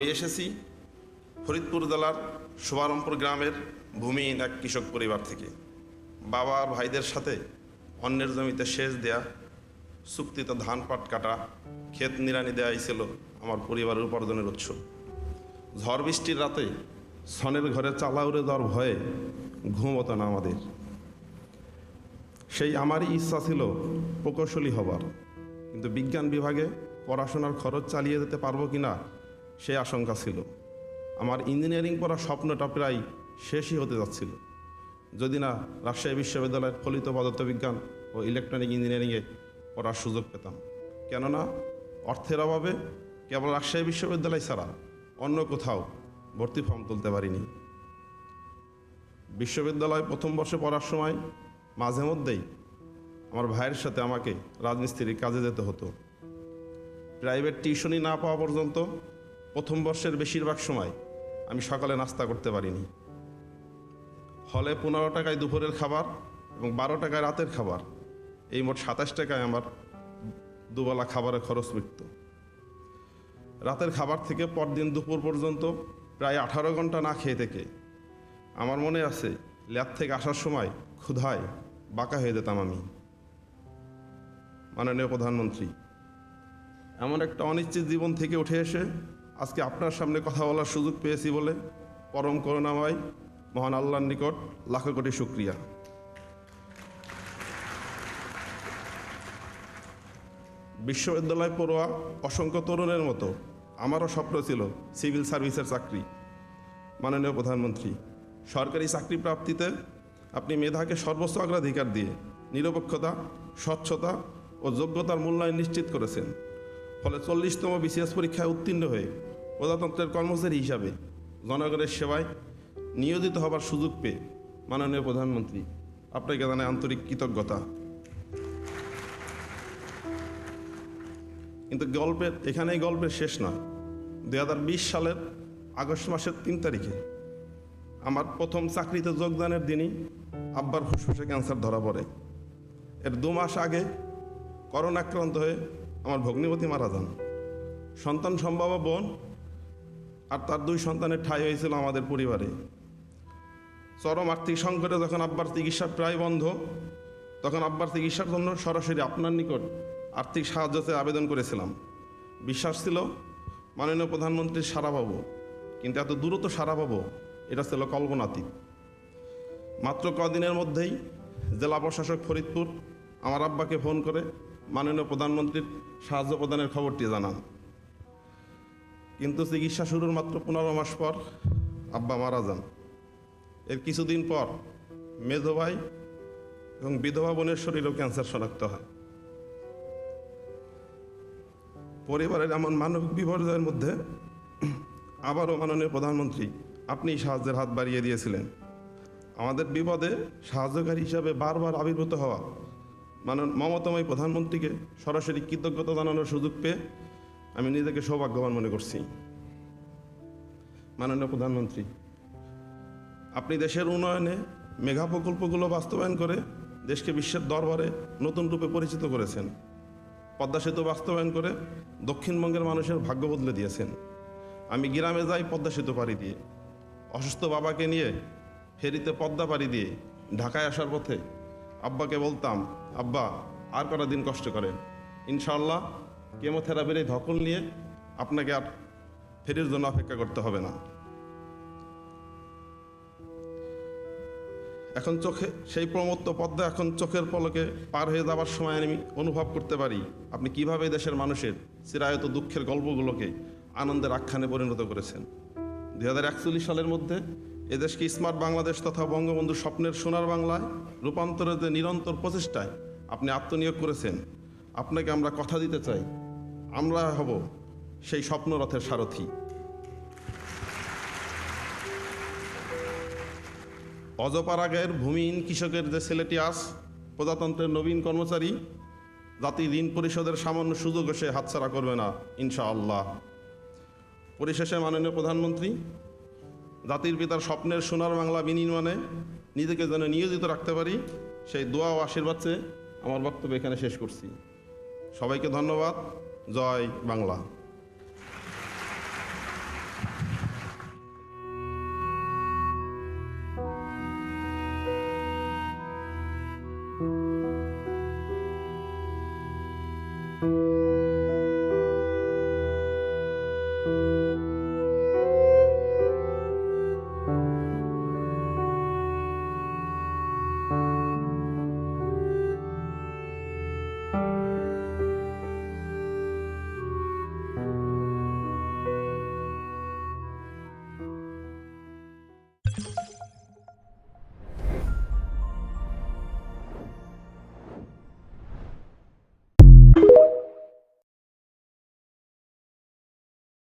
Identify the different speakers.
Speaker 1: এসেছি ফরিদপুর জেলার শুভারমপুর গ্রামের ভূমিহীন এক কৃষক পরিবার থেকে। বাবা আর ভাইদের সাথে অন্যের জমিতে সেচ দেয়া, চুক্তিতে ধান পাট কাটা, ক্ষেত নিড়ানি দেওয়াই ছিল আমার পরিবারের উপার্জনের উৎস। ঝড় বৃষ্টির রাতে ছনের ঘরে চালা উড়ে যাওয়ার ভয়ে ঘুম হতো না আমাদের। সেই আমারই ইচ্ছা ছিল প্রকৌশলী হবার, কিন্তু বিজ্ঞান বিভাগে পড়াশোনার খরচ চালিয়ে যেতে পারবো কি না সেই আশঙ্কা ছিল। আমার ইঞ্জিনিয়ারিং পড়ার স্বপ্নটা প্রায় শেষই হতে যাচ্ছিল, যদি না রাজশাহী বিশ্ববিদ্যালয়ের ফলিত পদার্থবিজ্ঞান ও ইলেকট্রনিক ইঞ্জিনিয়ারিংয়ে পড়ার সুযোগ পেতাম। কেননা অর্থের অভাবে কেবল রাজশাহী বিশ্ববিদ্যালয় ছাড়া অন্য কোথাও ভর্তি ফর্ম তুলতে পারিনি। বিশ্ববিদ্যালয় প্রথম বর্ষে পড়ার সময় মাঝে মধ্যেই আমার ভাইয়ের সাথে আমাকে রাজমিস্ত্রির কাজে যেতে হতো। প্রাইভেট টিউশনই না পাওয়া পর্যন্ত প্রথম বর্ষের বেশিরভাগ সময় আমি সকালে নাস্তা করতে পারিনি। হলে 15 টাকায় দুপুরের খাবার এবং 12 টাকায় রাতের খাবার, এই মোট 27 টাকায় আমার দুবেলা খাবারের খরচ মিটত। রাতের খাবার থেকে পরদিন দুপুর পর্যন্ত প্রায় 18 ঘন্টা না খেয়ে থেকে আমার মনে আছে ল্যাব থেকে আসার সময় ক্ষুধায় বাঁকা হয়ে যেতাম আমি। মাননীয় প্রধানমন্ত্রী, এমন একটা অনিশ্চিত জীবন থেকে উঠে এসে আজকে আপনার সামনে কথা বলার সুযোগ পেয়েছি বলে পরম করুণাময় মহান আল্লাহর নিকট লাখো কোটি শুকরিয়া। বিশ্ববিদ্যালয় পড়ুয়া অসংখ্য তরুণের মতো আমারও স্বপ্ন ছিল সিভিল সার্ভিসের চাকরি। মাননীয় প্রধানমন্ত্রী, সরকারি চাকরি প্রাপ্তিতে আপনি মেধাকে সর্বোচ্চ অগ্রাধিকার দিয়ে নিরপেক্ষতা, স্বচ্ছতা ও যোগ্যতার মূল্যায়ন নিশ্চিত করেছেন। ফলে 40তম বিসিএস পরীক্ষায় উত্তীর্ণ হয়ে প্রজাতন্ত্রের কর্মচারী হিসাবে জনগণের সেবায় নিয়োজিত হবার সুযোগ পেয়ে মাননীয় প্রধানমন্ত্রী আপনাকে জানাই আন্তরিক কৃতজ্ঞতা। কিন্তু এখানেই গল্পের শেষ নয়। 2020 সালের আগস্ট মাসের 3 তারিখে আমার প্রথম চাকরিতে যোগদানের দিনই আব্বার ফুসফুসে ক্যান্সার ধরা পড়ে। এর 2 মাস আগে করোনাক্রান্ত হয়ে আমার ভগ্নিপতি মারা যান। সন্তান সম্ভবা বোন আর তার 2 সন্তানের ঠাঁই হয়েছিল আমাদের পরিবারে। চরম আর্থিক সংকটে যখন আব্বার চিকিৎসা প্রায় বন্ধ, তখন আব্বার চিকিৎসার জন্য সরাসরি আপনার নিকট আর্থিক সাহায্য চেয়ে আবেদন করেছিলাম। বিশ্বাস ছিল মাননীয় প্রধানমন্ত্রীর সাড়া পাবো, কিন্তু এত দ্রুত সাড়া পাবো এটা ছিল কল্পনাতীত। মাত্র কদিনের মধ্যেই জেলা প্রশাসক ফরিদপুর আমার আব্বাকে ফোন করে মাননীয় প্রধানমন্ত্রীর সাহায্য প্রদানের খবরটি জানান। কিন্তু চিকিৎসা শুরুর মাত্র 15 মাস পর আব্বা মারা যান। এর কিছুদিন পর মেজ ভাই এবং বিধবা বোনের শরীরেও ক্যান্সার শনাক্ত হয়। পরিবারের এমন মানবিক বিপর্যয়ের মধ্যে আবারও মাননীয় প্রধানমন্ত্রী আপনি সাহায্যের হাত বাড়িয়ে দিয়েছিলেন। আমাদের বিপদে সাহায্যকারী হিসাবে বারবার আবির্ভূত হওয়া মমতাময়ী প্রধানমন্ত্রীকে সরাসরি কৃতজ্ঞতা জানানোর সুযোগ পেয়ে আমি নিজেকে সৌভাগ্যবান মনে করছি। মাননীয় প্রধানমন্ত্রী, আপনি দেশের উন্নয়নে মেগা প্রকল্পগুলো বাস্তবায়ন করে দেশকে বিশ্বের দরবারে নতুন রূপে পরিচিত করেছেন। পদ্মা সেতু বাস্তবায়ন করে দক্ষিণবঙ্গের মানুষের ভাগ্য বদলে দিয়েছেন। আমি গ্রামে যাই পদ্মা সেতু পাড়ি দিয়ে, অসুস্থ বাবাকে নিয়ে ফেরিতে পদ্মা পাড়ি দিয়ে ঢাকায় আসার পথে আব্বাকে বলতাম, আব্বা আর কটা দিন কষ্ট করেন, ইনশাআল্লাহ কেমোথেরাপির এই ধকল নিয়ে আপনাকে আর ফেরির জন্য অপেক্ষা করতে হবে না। এখন সেই প্রমত্ত পদ্মা এখন চোখের পলকে পার হয়ে যাওয়ার সময় আমি অনুভব করতে পারি আপনি কিভাবে দেশের মানুষের চিরায়ত দুঃখের গল্পগুলোকে আনন্দের আখ্যানে পরিণত করেছেন। 2041 সালের মধ্যে এদেশকে স্মার্ট বাংলাদেশ তথা বঙ্গবন্ধু স্বপ্নের সোনার বাংলায় রূপান্তরের যে নিরন্তর প্রচেষ্টায় আপনি আত্মনিয়োগ করেছেন, আপনাকে আমরা কথা দিতে চাই আমরা হব সেই স্বপ্নরথের সারথি। অজপাড়া গায়ের ভূমিহীন কৃষকের যে ছেলেটি আজ প্রজাতন্ত্রের নবীন কর্মচারী, জাতি ঋণ পরিশোধের সামান্য সুযোগও সে হাতছাড়া করবে না ইনশাআল্লাহ। পরিশেষে মাননীয় প্রধানমন্ত্রী, জাতির পিতার স্বপ্নের সোনার বাংলা বিনির্মাণে নিজেকে যেন নিয়োজিত রাখতে পারি সেই দোয়া ও আশীর্বাদ চেয়ে আমার বক্তব্য এখানে শেষ করছি। সবাইকে ধন্যবাদ। জয় বাংলা।